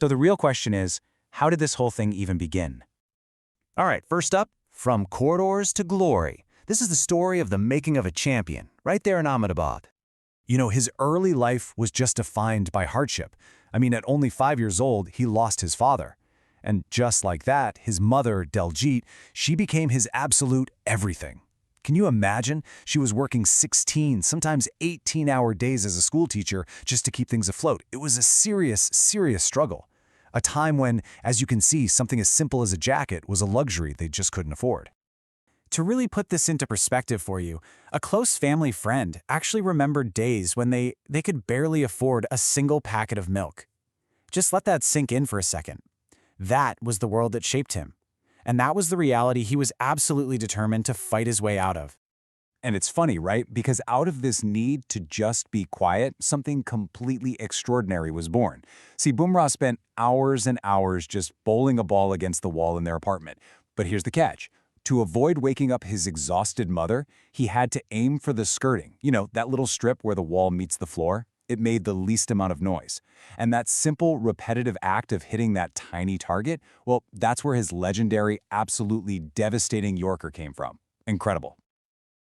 So the real question is, how did this whole thing even begin? All right, first up, from corridors to glory. This is the story of the making of a champion, right there in Ahmedabad. You know, his early life was just defined by hardship. I mean, at only 5 years old, he lost his father. And just like that, his mother, Daljit, she became his absolute everything. Can you imagine? She was working 16, sometimes 18-hour days as a schoolteacher just to keep things afloat. It was a serious, serious struggle. A time when, as you can see, something as simple as a jacket was a luxury they just couldn't afford. To really put this into perspective for you, a close family friend actually remembered days when they could barely afford a single packet of milk. Just let that sink in for a second. That was the world that shaped him. And that was the reality he was absolutely determined to fight his way out of. And it's funny, right? Because out of this need to just be quiet, something completely extraordinary was born. See, Bumrah spent hours and hours just bowling a ball against the wall in their apartment. But here's the catch. To avoid waking up his exhausted mother, he had to aim for the skirting. You know, that little strip where the wall meets the floor? It made the least amount of noise. And that simple, repetitive act of hitting that tiny target, well, that's where his legendary, absolutely devastating Yorker came from. Incredible.